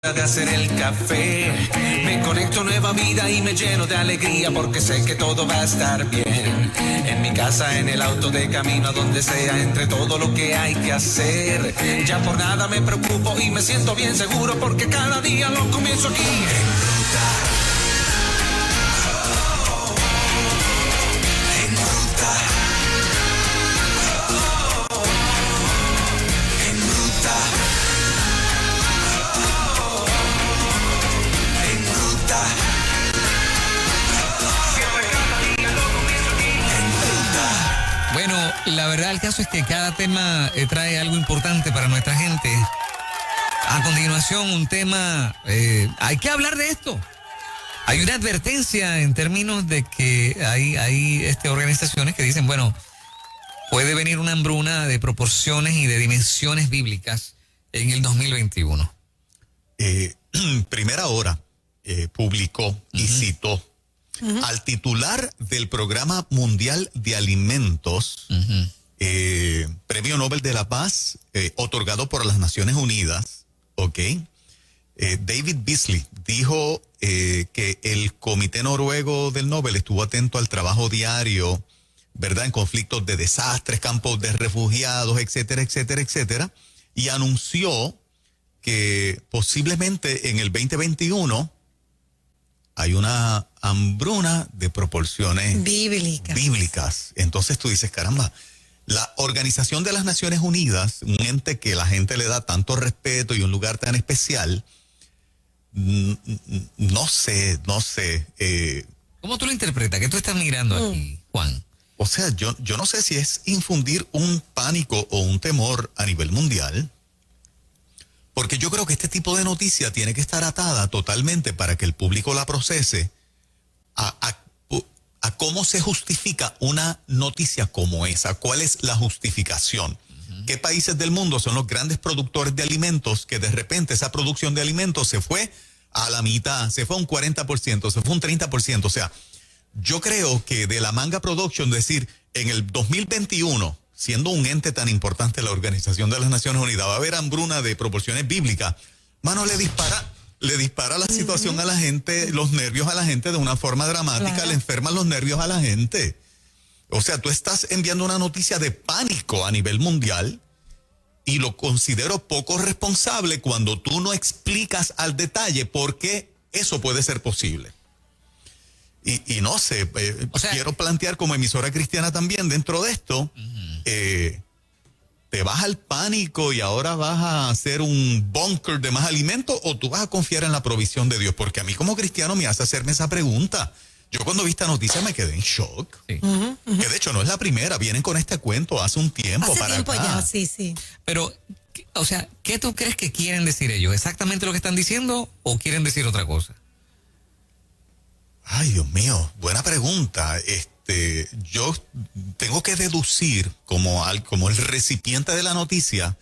De hacer el café, me conecto a nueva vida y me lleno de alegría porque sé que todo va a estar bien. En mi casa, en el auto, de camino a donde sea, entre todo lo que hay que hacer. Ya por nada me preocupo y me siento bien seguro porque cada día lo comienzo aquí. Bueno, la verdad el caso es que cada tema trae algo importante para nuestra gente. A continuación, un tema, hay que hablar de esto. Hay una advertencia en términos de que hay organizaciones que dicen, bueno, puede venir una hambruna de proporciones y de dimensiones bíblicas en el 2021. Primera Hora publicó y citó al titular del Programa Mundial de Alimentos, Premio Nobel de la Paz, otorgado por las Naciones Unidas, David Beasley, dijo que el Comité Noruego del Nobel estuvo atento al trabajo diario, ¿verdad?, en conflictos de desastres, campos de refugiados, etcétera, etcétera, etcétera, y anunció que posiblemente en el 2021 hay una hambruna de proporciones bíblicas. Entonces tú dices, caramba, la Organización de las Naciones Unidas, un ente que la gente le da tanto respeto y un lugar tan especial, no sé. ¿Cómo tú lo interpretas? ¿Qué tú estás mirando aquí, Juan? O sea, yo no sé si es infundir un pánico o un temor a nivel mundial, porque yo creo que este tipo de noticia tiene que estar atada totalmente para que el público la procese a cómo se justifica una noticia como esa. ¿Cuál es la justificación? ¿Qué países del mundo son los grandes productores de alimentos que de repente esa producción de alimentos se fue a la mitad, se fue a un 40%, se fue a un 30%? O sea, yo creo que de la Manga Production, decir, en el 2021... siendo un ente tan importante la Organización de las Naciones Unidas, va a haber hambruna de proporciones bíblicas, mano, le dispara la situación a la gente, los nervios a la gente de una forma dramática, claro. Le enferman los nervios a la gente. O sea, tú estás enviando una noticia de pánico a nivel mundial y lo considero poco responsable cuando tú no explicas al detalle por qué eso puede ser posible. Y no sé, quiero plantear como emisora cristiana también dentro de esto, ¿te vas al pánico y ahora vas a hacer un búnker de más alimentos o tú vas a confiar en la provisión de Dios? Porque a mí como cristiano me hace hacerme esa pregunta. Yo cuando vi esta noticia me quedé en shock. Sí. Que de hecho no es la primera, vienen con este cuento hace un tiempo para acá. Ya, sí. Pero, o sea, ¿qué tú crees que quieren decir ellos? ¿Exactamente lo que están diciendo o quieren decir otra cosa? Ay, Dios mío, buena pregunta. Yo tengo que deducir como el recipiente de la noticia,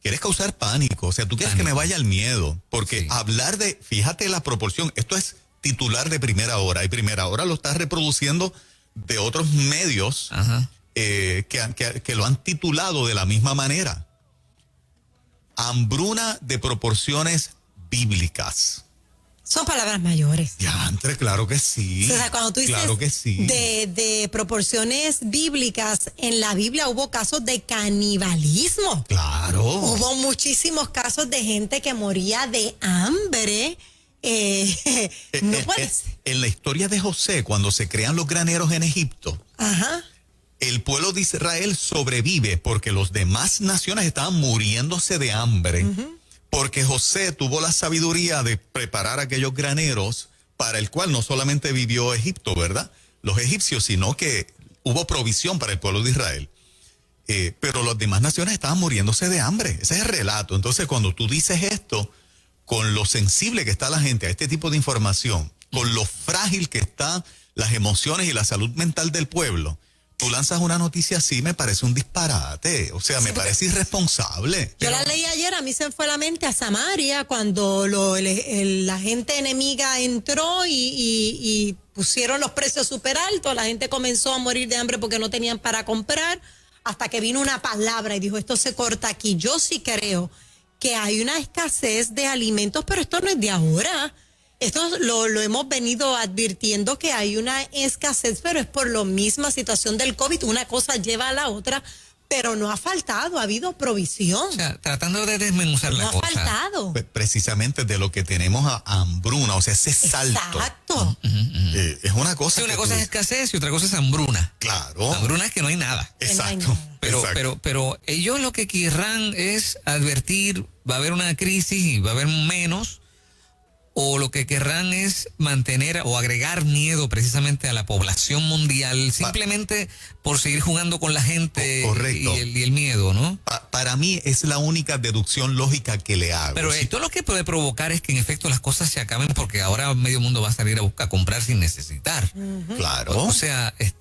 quieres causar pánico, o sea, tú quieres que me vaya al miedo, porque hablar de, fíjate la proporción, esto es titular de Primera Hora, y Primera Hora lo está reproduciendo de otros medios que lo han titulado de la misma manera. Hambruna de proporciones bíblicas. Son palabras mayores. Ya, claro que sí. O sea, cuando tú dices claro que sí. de proporciones bíblicas, en la Biblia hubo casos de canibalismo. Claro. Hubo muchísimos casos de gente que moría de hambre. No puedes. En la historia de José, cuando se crean los graneros en Egipto, el pueblo de Israel sobrevive porque los demás naciones estaban muriéndose de hambre. Porque José tuvo la sabiduría de preparar aquellos graneros para el cual no solamente vivió Egipto, ¿verdad?, los egipcios, sino que hubo provisión para el pueblo de Israel. Pero las demás naciones estaban muriéndose de hambre. Ese es el relato. Entonces, cuando tú dices esto, con lo sensible que está la gente a este tipo de información, con lo frágil que están las emociones y la salud mental del pueblo, tú lanzas una noticia así, me parece un disparate. O sea, me parece irresponsable. Yo la leí ayer, a mí se me fue a la mente a Samaria, cuando la gente enemiga entró y pusieron los precios súper altos. La gente comenzó a morir de hambre porque no tenían para comprar, hasta que vino una palabra y dijo, esto se corta aquí. Yo sí creo que hay una escasez de alimentos, pero esto no es de ahora. Esto lo hemos venido advirtiendo, que hay una escasez, pero es por la misma situación del COVID. Una cosa lleva a la otra, pero no ha faltado, ha habido provisión. O sea, tratando de desmenuzar la No ha cosa. faltado. Precisamente de lo que tenemos a hambruna, o sea, ese salto. Exacto. Es una cosa. Sí, una que cosa tú- es escasez y otra cosa es hambruna. Claro. Hambruna es que no hay nada. no hay Exacto. nada. Pero ellos lo que querrán es advertir, va a haber una crisis y va a haber menos, o lo que querrán es mantener o agregar miedo precisamente a la población mundial, simplemente por seguir jugando con la gente Correcto. y el miedo, ¿no? Para mí es la única deducción lógica que le hago. Pero Sí, esto lo que puede provocar es que en efecto las cosas se acaben, porque ahora medio mundo va a salir a buscar comprar sin necesitar. claro. O sea, es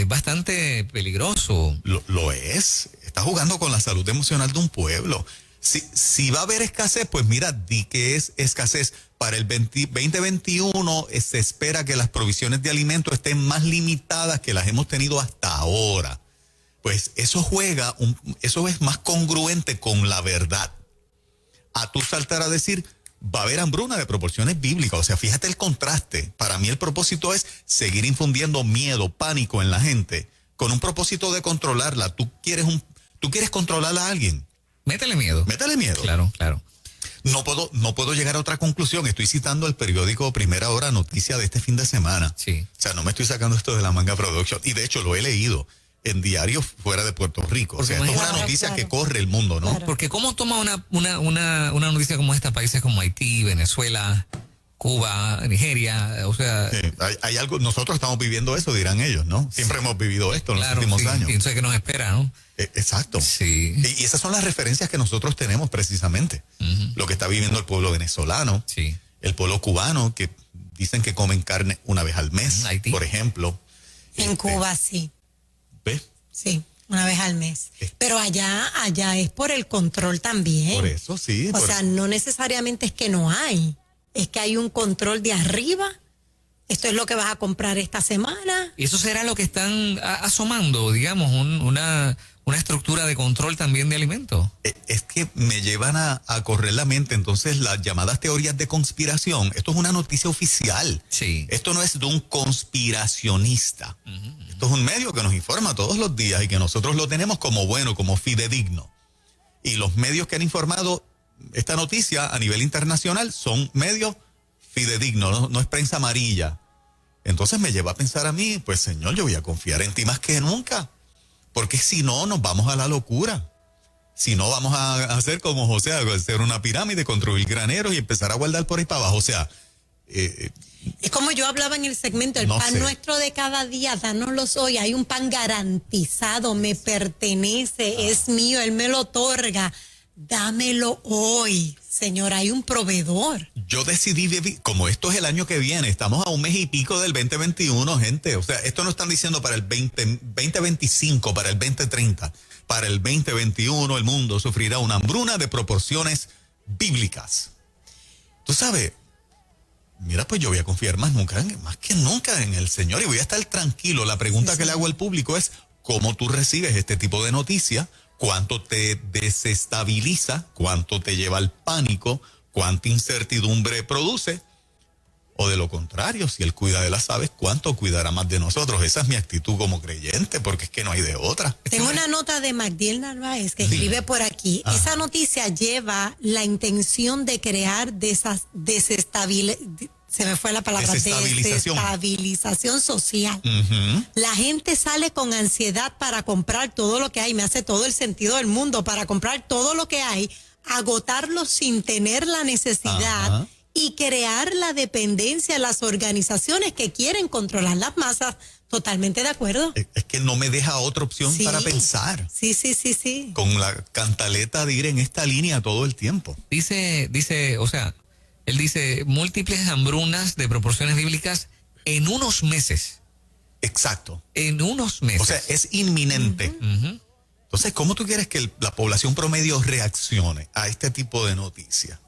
bastante peligroso. Lo es. Está jugando con la salud emocional de un pueblo. Si va a haber escasez, pues mira, di que es escasez. Para el 2021 se espera que las provisiones de alimentos estén más limitadas que las hemos tenido hasta ahora. Pues eso eso es más congruente con la verdad. A tú saltar a decir, va a haber hambruna de proporciones bíblicas. O sea, fíjate el contraste. Para mí el propósito es seguir infundiendo miedo, pánico en la gente, con un propósito de controlarla. Tú quieres controlar a alguien. Métele miedo. Métale miedo. Claro, claro. No puedo llegar a otra conclusión. Estoy citando el periódico Primera Hora, noticia de este fin de semana. Sí. O sea, no me estoy sacando esto de la manga production. Y de hecho lo he leído en diarios fuera de Puerto Rico. O sea, esto es una Claro, noticia claro. que corre el mundo, ¿no? Claro. Porque ¿cómo toma una noticia como esta países como Haití, Venezuela, Cuba, Nigeria? O sea, Sí, hay algo, nosotros estamos viviendo eso, dirán ellos, ¿no? Siempre hemos vivido esto en los últimos sí, años. y entonces, ¿qué nos espera, no? Exacto. Sí. Y esas son las referencias que nosotros tenemos precisamente. Lo que está viviendo el pueblo venezolano, Sí. el pueblo cubano, que dicen que comen carne una vez al mes, Haití. por ejemplo. En Cuba sí, ¿Ves? sí, una vez al mes. Pero allá es por el control también. Por eso, sí. O sea, no necesariamente es que no hay, es que hay un control de arriba. Esto es lo que vas a comprar esta semana. Y eso será lo que están asomando, digamos, una estructura de control también de alimentos. Es que me llevan a correr la mente. Entonces, las llamadas teorías de conspiración, esto es una noticia oficial. Sí. Esto no es de un conspiracionista. Esto es un medio que nos informa todos los días y que nosotros lo tenemos como bueno, como fidedigno. Y los medios que han informado esta noticia a nivel internacional son medios fidedignos, no es prensa amarilla. Entonces me lleva a pensar a mí, pues Señor, yo voy a confiar en ti más que nunca. Porque si no, nos vamos a la locura. Si no, vamos a hacer como José, hacer una pirámide, construir graneros y empezar a guardar por ahí para abajo. O sea, Es como yo hablaba en el segmento, el No pan sé. nuestro de cada día, dánoslo hoy. Hay un pan garantizado, me pertenece, es mío, Él me lo otorga. Dámelo hoy, Señor, hay un proveedor. yo decidí vivir, como esto es el año que viene, estamos a un mes y pico del 2021, gente. O sea, esto no están diciendo para el 2025, para el 2030. Para el 2021 el mundo sufrirá una hambruna de proporciones bíblicas. Tú sabes, mira, pues yo voy a confiar más que nunca en el Señor y voy a estar tranquilo. La pregunta que le hago al público es, ¿cómo tú recibes este tipo de noticia? ¿Cuánto te desestabiliza? ¿Cuánto te lleva al pánico? ¿Cuánta incertidumbre produce? O de lo contrario, si Él cuida de las aves, ¿cuánto cuidará más de nosotros? Esa es mi actitud como creyente, porque es que no hay de otra. Tengo una nota de Magdiel Narváez que escribe por aquí. Esa noticia lleva la intención de crear se me fue la palabra, desestabilización social. La gente sale con ansiedad para comprar todo lo que hay, me hace todo el sentido del mundo, para comprar todo lo que hay, agotarlo sin tener la necesidad. Ajá. Y crear la dependencia de las organizaciones que quieren controlar las masas. Totalmente de acuerdo. Es que no me deja otra opción Sí. para pensar. Sí. Con la cantaleta de ir en esta línea todo el tiempo. Dice, o sea, él dice múltiples hambrunas de proporciones bíblicas en unos meses. Exacto. En unos meses. O sea, es inminente. Ujú. Entonces, ¿cómo tú quieres que la población promedio reaccione a este tipo de noticias?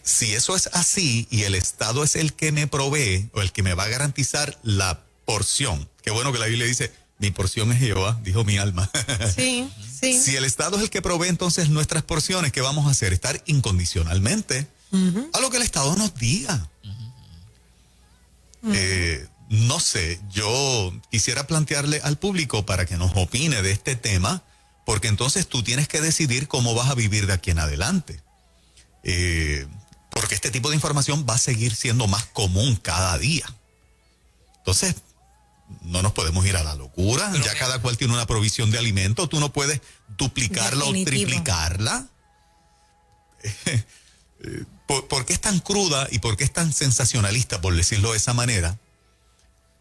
Si eso es así y el Estado es el que me provee o el que me va a garantizar la porción, qué bueno que la Biblia dice, Mi porción es Jehová, dijo mi alma. Sí, sí. Si el Estado es el que provee entonces nuestras porciones, ¿qué vamos a hacer? Estar incondicionalmente a lo que el Estado nos diga. No sé, yo quisiera plantearle al público para que nos opine de este tema, porque entonces tú tienes que decidir cómo vas a vivir de aquí en adelante. Porque este tipo de información va a seguir siendo más común cada día. Entonces, no nos podemos ir a la locura. Pero ya cada cual tiene una provisión de alimentos. Tú no puedes duplicarla o Definitivo. triplicarla. ¿Por qué es tan cruda y por qué es tan sensacionalista, por decirlo de esa manera,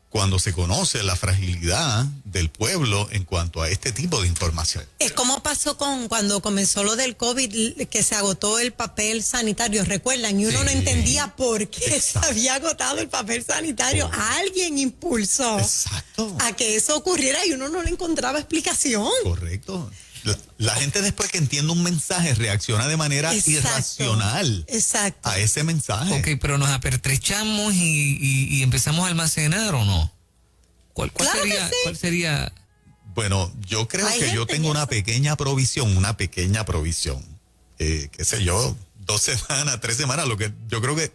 cuando se conoce la fragilidad del pueblo en cuanto a este tipo de información? Es como pasó con cuando comenzó lo del COVID, que se agotó el papel sanitario, ¿recuerdan? Y uno no Sí. entendía por qué se Exacto. había agotado el papel sanitario. Alguien impulsó Exacto. a que eso ocurriera y uno no le encontraba explicación. Correcto. La gente después que entiende un mensaje reacciona de manera irracional Exacto. a ese mensaje. Ok, pero nos apertrechamos y empezamos a almacenar, ¿o no? ¿Cuál Claro que sería, sí. cuál sería? Bueno, yo creo Hay que yo gente tengo que una eso- pequeña provisión. Qué sé yo, 2 semanas, 3 semanas, yo creo que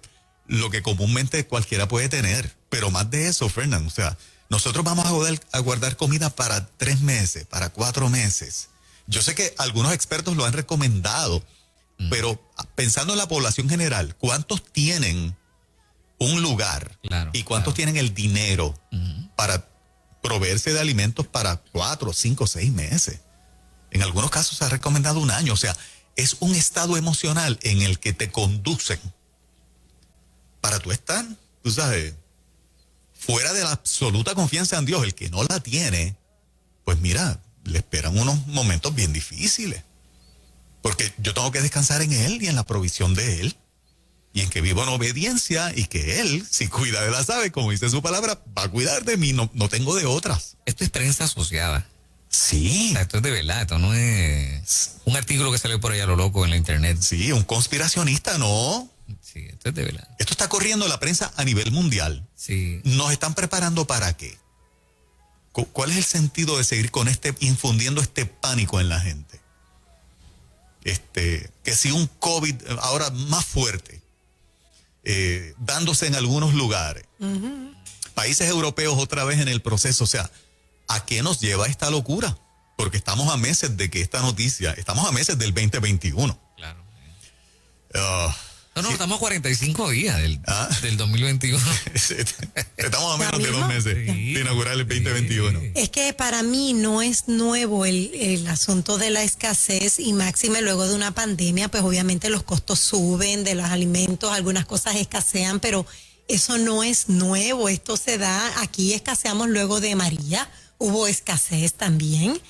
lo que comúnmente cualquiera puede tener. Pero más de eso, Fernán, o sea, nosotros vamos a guardar comida para 3 meses, para 4 meses. Yo sé que algunos expertos lo han recomendado, pero pensando en la población general, ¿cuántos tienen un lugar Claro, y cuántos claro. tienen el dinero para proveerse de alimentos para 4, 5, 6 meses? En algunos casos se ha recomendado 1 año. O sea, es un estado emocional en el que te conducen para tú estar, tú sabes, fuera de la absoluta confianza en Dios. El que no la tiene, pues mira, le esperan unos momentos bien difíciles. Porque yo tengo que descansar en Él y en la provisión de Él. Y en que vivo en obediencia y que Él, si cuida de las aves, como dice su palabra, va a cuidar de mí. No tengo de otras. Esto es prensa asociada. Sí. O sea, esto es de verdad, esto no es un artículo que salió por ahí a lo loco en la internet. Sí, un conspiracionista, no. Sí, esto es de verdad. Esto está corriendo en la prensa a nivel mundial. Sí. ¿Nos están preparando para qué? ¿Cuál es el sentido de seguir con infundiendo este pánico en la gente? Que si un COVID ahora más fuerte, dándose en algunos lugares, países europeos otra vez en el proceso, o sea, ¿a qué nos lleva esta locura? Porque estamos a meses de que esta noticia, estamos a meses del 2021. Claro. Ah, No, sí. estamos a 45 días Ah. del 2021. Estamos a menos de 2 mismo? meses Sí. de inaugurar el 2021. Sí. Es que para mí no es nuevo el asunto de la escasez y máxime luego de una pandemia, pues obviamente los costos suben de los alimentos, algunas cosas escasean, pero eso no es nuevo, esto se da, aquí escaseamos luego de María, hubo escasez también,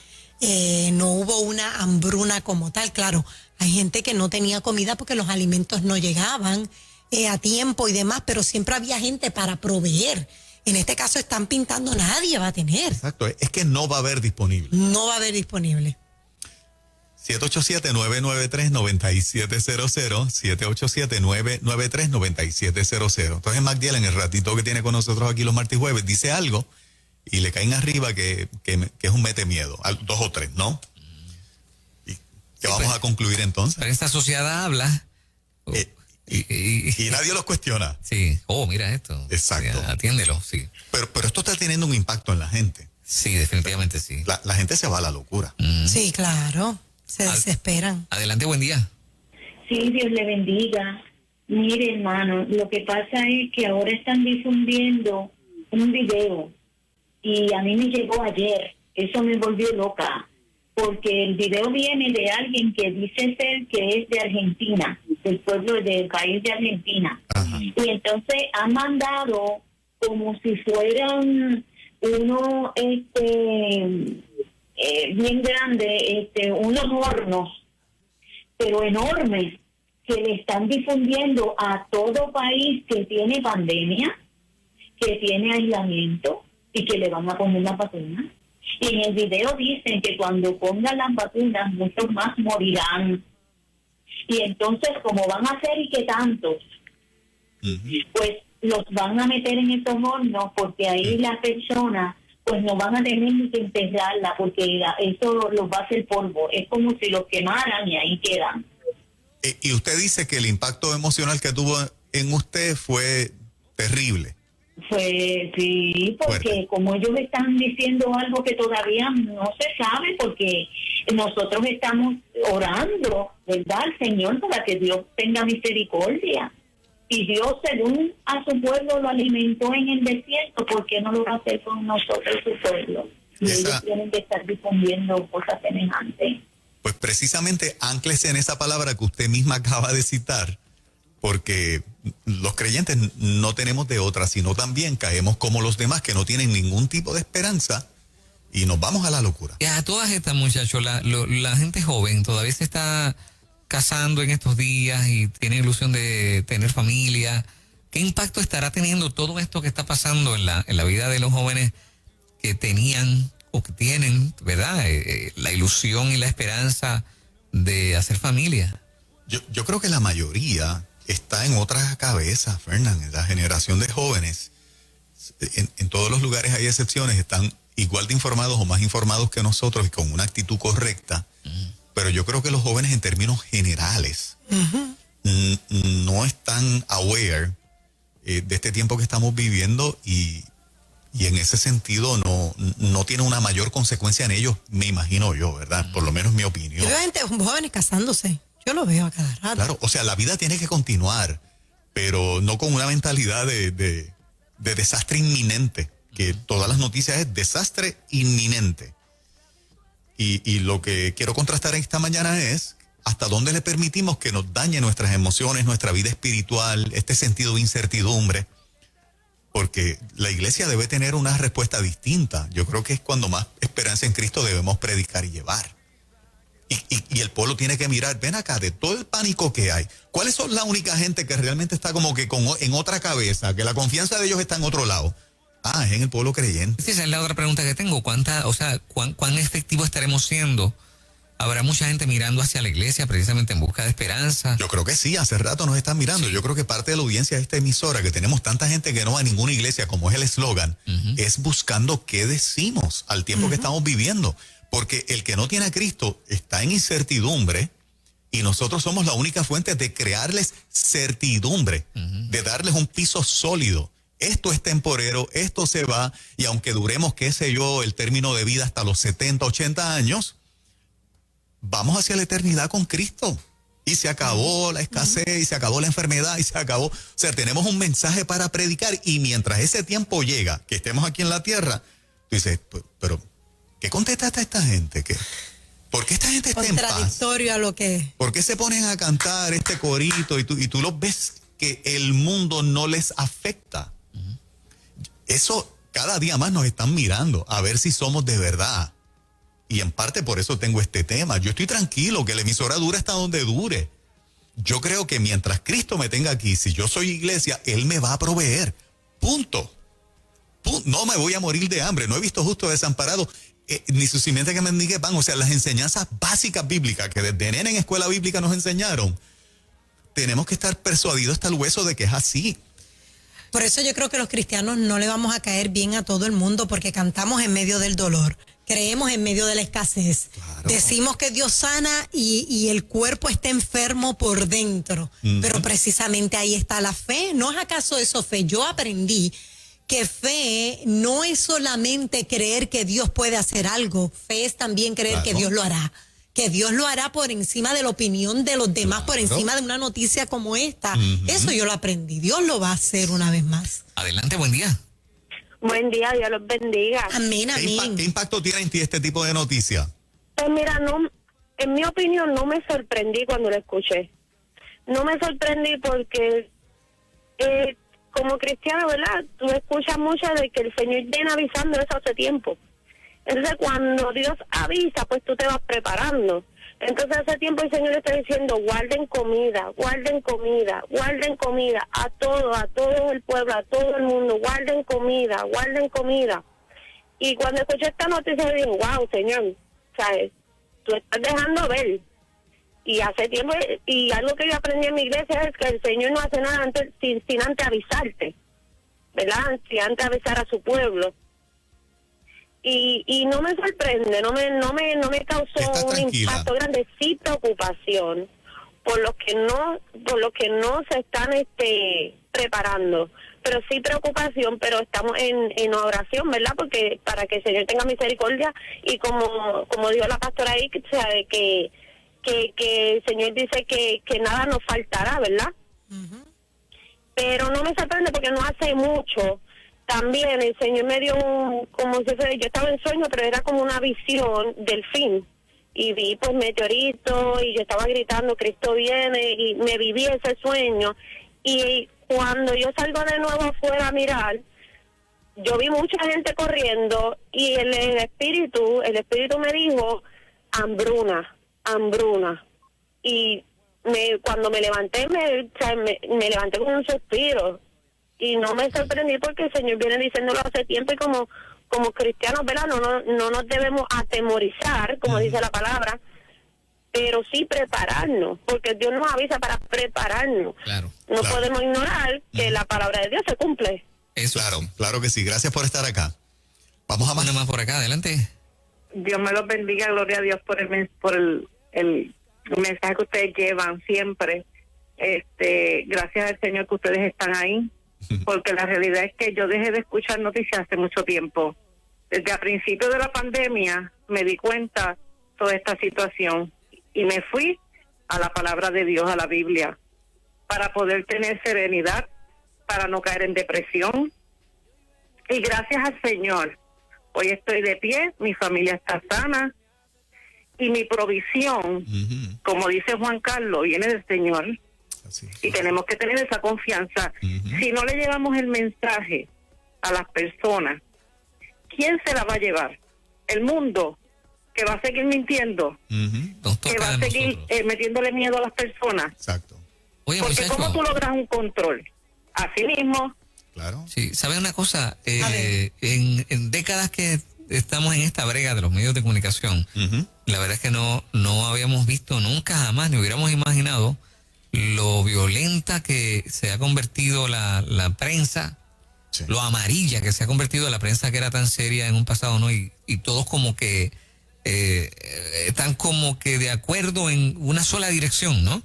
no hubo una hambruna como tal, claro, hay gente que no tenía comida porque los alimentos no llegaban a tiempo y demás, pero siempre había gente para proveer. En este caso están pintando, nadie va a tener. Exacto, es que no va a haber disponible. No va a haber disponible. 787-993-9700, 787-993-9700. Entonces Magdiel, en el ratito que tiene con nosotros aquí los martes y jueves, dice algo y le caen arriba que es un mete miedo, 2 o 3, ¿no? ¿Y qué vamos pues, a concluir entonces? Prensa asociada habla. Y nadie los cuestiona. Sí. Oh, mira esto. Exacto. Sí, atiéndelo, sí. Pero esto está teniendo un impacto en la gente. Sí, definitivamente sí. La gente se va a la locura. Sí, claro. Se desesperan. Adelante, buen día. Sí, Dios le bendiga. Mire, hermano, lo que pasa es que ahora están difundiendo un video y a mí me llegó ayer. Eso me volvió loca, porque el video viene de alguien que dice ser que es de Argentina, del pueblo del país de Argentina. Ajá. Y entonces ha mandado como si fueran uno bien grande, unos hornos, pero enormes, que le están difundiendo a todo país que tiene pandemia, que tiene aislamiento y que le van a poner la vacuna. Y en el video dicen que cuando pongan las vacunas muchos más morirán. Y entonces, como van a hacer y que tantos, Ujú. pues los van a meter en esos hornos, porque ahí la persona pues no van a tener ni que enterrarla porque eso los va a hacer polvo. Es como si los quemaran y ahí quedan. Y usted dice que el impacto emocional que tuvo en usted fue terrible. Pues sí, porque Fuerte. como ellos están diciendo algo que todavía no se sabe, porque nosotros estamos orando, ¿verdad?, al Señor para que Dios tenga misericordia. Y Dios, según a su pueblo lo alimentó en el desierto, ¿por qué no lo va a hacer con nosotros, su pueblo? Y ellos tienen que estar difundiendo cosas semejantes. Pues precisamente ánclese en esa palabra que usted misma acaba de citar, porque los creyentes no tenemos de otra, sino también caemos como los demás que no tienen ningún tipo de esperanza y nos vamos a la locura. Y a todas estas, muchachos, la gente joven todavía se está casando en estos días y tiene ilusión de tener familia. ¿Qué impacto estará teniendo todo esto que está pasando en la vida de los jóvenes que tenían o que tienen, ¿verdad?, la ilusión y la esperanza de hacer familia? Yo creo que la mayoría está en otra cabeza, Fernán. La generación de jóvenes, en todos los lugares hay excepciones, están igual de informados o más informados que nosotros y con una actitud correcta. Pero yo creo que los jóvenes en términos generales no están aware de este tiempo que estamos viviendo y en ese sentido no tiene una mayor consecuencia en ellos, me imagino yo, ¿verdad? Por lo menos mi opinión. Yo veo gente jóvenes casándose. Yo lo veo a cada rato. Claro, o sea, la vida tiene que continuar, pero no con una mentalidad de desastre inminente, que todas las noticias es desastre inminente. Y lo que quiero contrastar esta mañana es hasta dónde le permitimos que nos dañe nuestras emociones, nuestra vida espiritual, este sentido de incertidumbre, porque la iglesia debe tener una respuesta distinta. Yo creo que es cuando más esperanza en Cristo debemos predicar y llevar. Y el pueblo tiene que mirar, ven acá, de todo el pánico que hay, ¿cuáles son la única gente que realmente está como que en otra cabeza, que la confianza de ellos está en otro lado? Ah, es en el pueblo creyente. Esa es la otra pregunta que tengo. ¿Cuán efectivo estaremos siendo? ¿Habrá mucha gente mirando hacia la iglesia precisamente en busca de esperanza? Yo creo que sí, hace rato nos están mirando. Sí. Yo creo que parte de la audiencia de esta emisora, que tenemos tanta gente que no va a ninguna iglesia, como es el eslogan, es buscando qué decimos al tiempo que estamos viviendo. Porque el que no tiene a Cristo está en incertidumbre y nosotros somos la única fuente de crearles certidumbre, de darles un piso sólido. Esto es temporero, esto se va, y aunque duremos, qué sé yo, el término de vida hasta los 70, 80 años, vamos hacia la eternidad con Cristo. Y se acabó la escasez, y se acabó la enfermedad, y se acabó. O sea, tenemos un mensaje para predicar, y mientras ese tiempo llega, que estemos aquí en la tierra, tú dices, pero ¿qué contestaste a esta gente? ¿Por qué esta gente está en paz? Contradictorio a lo que... ¿Por qué se ponen a cantar este corito y tú los ves que el mundo no les afecta? Eso cada día más nos están mirando a ver si somos de verdad. Y en parte por eso tengo este tema. Yo estoy tranquilo que la emisora dure hasta donde dure. Yo creo que mientras Cristo me tenga aquí, si yo soy iglesia, Él me va a proveer. Punto. No me voy a morir de hambre. No he visto justo desamparado, ni su simiente que mendigue pan. O sea, las enseñanzas básicas bíblicas que desde nene en escuela bíblica nos enseñaron, tenemos que estar persuadidos hasta el hueso de que es así. Por eso yo creo que los cristianos no le vamos a caer bien a todo el mundo porque cantamos en medio del dolor, creemos en medio de la escasez, Claro. decimos que Dios sana y el cuerpo está enfermo por dentro, pero precisamente ahí está la fe. ¿No es acaso eso fe? Yo aprendí que fe no es solamente creer que Dios puede hacer algo, fe es también creer Claro. que Dios lo hará. Que Dios lo hará por encima de la opinión de los demás, por Claro. encima de una noticia como esta. Eso yo lo aprendí. Dios lo va a hacer una vez más. Adelante, buen día. Buen día, Dios los bendiga. Amén, amén. ¿Qué impacto tiene en ti este tipo de noticia? Pues mira, en mi opinión no me sorprendí cuando lo escuché. No me sorprendí porque como cristiano, ¿verdad? Tú escuchas mucho de que el Señor viene avisando eso hace tiempo. Entonces cuando Dios avisa, pues tú te vas preparando. Entonces hace tiempo el Señor está diciendo, guarden comida, guarden comida, guarden comida, a todo el pueblo, a todo el mundo, guarden comida, guarden comida. Y cuando escuché esta noticia, digo, wow, Señor, ¿sabes? Tú estás dejando ver. Y hace tiempo, y algo que yo aprendí en mi iglesia es que el Señor no hace nada antes, sin antes avisarte, ¿verdad? Sin antes avisar a su pueblo. y no me sorprende, no me causó Estás un tranquila. impacto grande, sí preocupación por los que no se están preparando, pero sí preocupación, pero estamos en oración, ¿verdad? Porque para que el Señor tenga misericordia y como dijo la pastora ahí, o sea, que el Señor dice que nada nos faltará, ¿verdad? Pero no me sorprende porque no hace mucho también el Señor me dio como si fuera, yo estaba en sueño, pero era como una visión del fin, y vi pues meteoritos y yo estaba gritando Cristo viene, y me viví ese sueño, y cuando yo salgo de nuevo afuera a mirar, yo vi mucha gente corriendo y el espíritu me dijo hambruna, y cuando me levanté me levanté con un suspiro y no me sorprendí porque el Señor viene diciéndolo hace tiempo, y como cristianos, ¿verdad? No nos debemos atemorizar, como dice la palabra, pero sí prepararnos, porque Dios nos avisa para prepararnos. Claro. No Claro. podemos ignorar que la palabra de Dios se cumple. Eso. Claro que sí. Gracias por estar acá. Vamos a más. Una más por acá, adelante. Dios me los bendiga, gloria a Dios por el mensaje que ustedes llevan siempre. Gracias al Señor que ustedes están ahí, porque la realidad es que yo dejé de escuchar noticias hace mucho tiempo. Desde a principio de la pandemia me di cuenta toda esta situación y me fui a la palabra de Dios, a la Biblia, para poder tener serenidad, para no caer en depresión. Y gracias al Señor, hoy estoy de pie, mi familia está sana y mi provisión, como dice Juan Carlos, viene del Señor. Así. Y tenemos que tener esa confianza. Si no le llevamos el mensaje a las personas, ¿quién se la va a llevar? El mundo, que va a seguir mintiendo, Nos que toca va a a seguir nosotros. metiéndole miedo a las personas. Exacto. Oye, Porque muchachos. ¿cómo tú logras un control? Así mismo. Claro. Sí, ¿saben una cosa? En décadas que estamos en esta brega de los medios de comunicación, la verdad es que no habíamos visto nunca jamás, ni hubiéramos imaginado lo violenta que se ha convertido la prensa, Sí. lo amarilla que se ha convertido la prensa que era tan seria en un pasado, ¿no? Y todos como que están como que de acuerdo en una sola dirección, ¿no?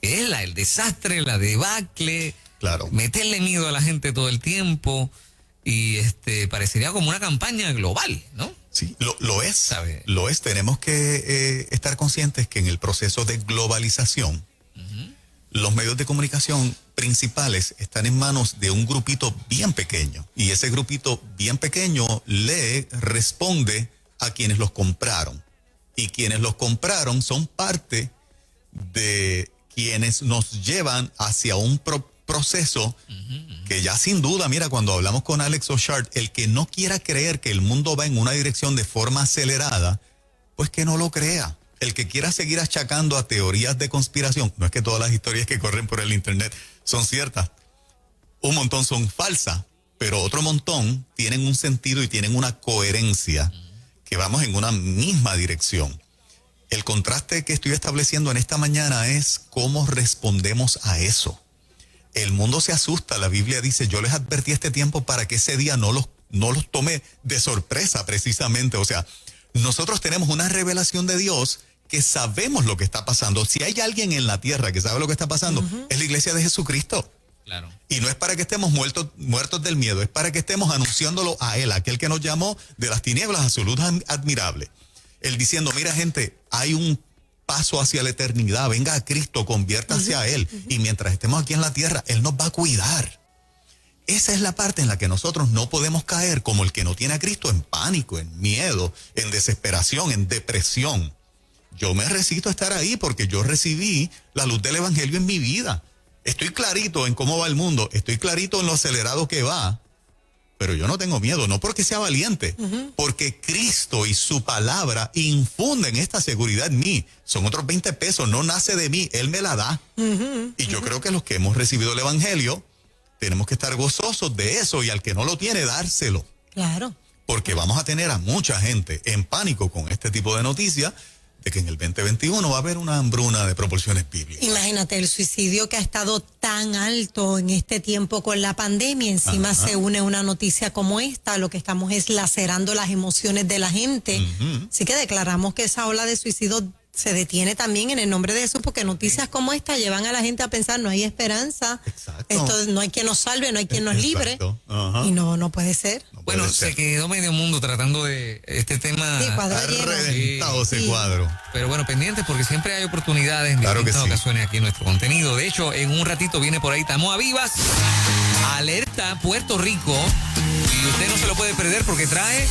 Es el desastre, la debacle, Claro. meterle miedo a la gente todo el tiempo, y parecería como una campaña global, ¿no? Sí, lo es. ¿Sabe? Lo es. Tenemos que estar conscientes que en el proceso de globalización, los medios de comunicación principales están en manos de un grupito bien pequeño. Y ese grupito bien pequeño le responde a quienes los compraron. Y quienes los compraron son parte de quienes nos llevan hacia un proceso que ya sin duda, mira, cuando hablamos con Alex O'Shard, el que no quiera creer que el mundo va en una dirección de forma acelerada, pues que no lo crea. El que quiera seguir achacando a teorías de conspiración, no es que todas las historias que corren por el internet son ciertas, un montón son falsas, pero otro montón tienen un sentido y tienen una coherencia, que vamos en una misma dirección. El contraste que estoy estableciendo en esta mañana es cómo respondemos a eso. El mundo se asusta, la Biblia dice, yo les advertí este tiempo para que ese día no los tome de sorpresa precisamente. O sea, nosotros tenemos una revelación de Dios que sabemos lo que está pasando. Si hay alguien en la tierra que sabe lo que está pasando, es la iglesia de Jesucristo. Claro. Y no es para que estemos muertos del miedo, es para que estemos anunciándolo a Él, aquel que nos llamó de las tinieblas a su luz admirable. Él diciendo, mira gente, hay un paso hacia la eternidad, venga a Cristo, conviértase a Él. Y mientras estemos aquí en la tierra, Él nos va a cuidar. Esa es la parte en la que nosotros no podemos caer como el que no tiene a Cristo, en pánico, en miedo, en desesperación, en depresión. Yo me resisto a estar ahí porque yo recibí la luz del evangelio en mi vida. Estoy clarito en cómo va el mundo, estoy clarito en lo acelerado que va, pero yo no tengo miedo, no porque sea valiente, porque Cristo y su palabra infunden esta seguridad en mí. Son otros 20 pesos, no nace de mí, Él me la da. Y yo creo que los que hemos recibido el evangelio tenemos que estar gozosos de eso, y al que no lo tiene, dárselo. Claro. Porque vamos a tener a mucha gente en pánico con este tipo de noticias, de que en el 2021 va a haber una hambruna de proporciones bíblicas. Imagínate, el suicidio que ha estado tan alto en este tiempo con la pandemia, encima Ajá. se une una noticia como esta, lo que estamos es lacerando las emociones de la gente. Así que declaramos que esa ola de suicidio se detiene también en el nombre de Jesús, porque noticias como esta llevan a la gente a pensar, no hay esperanza, Exacto. esto no hay quien nos salve, no hay quien nos libre, Exacto. Ajá. y no puede ser. No puede Bueno, ser. se quedó medio mundo tratando de este tema. Sí, cuadro Está lleno. reventado ese Sí. cuadro. Pero bueno, pendientes porque siempre hay oportunidades en Claro que distintas sí. ocasiones aquí en nuestro contenido. De hecho, en un ratito viene por ahí Tamoa Vivas, Alerta Puerto Rico. Y usted no se lo puede perder porque trae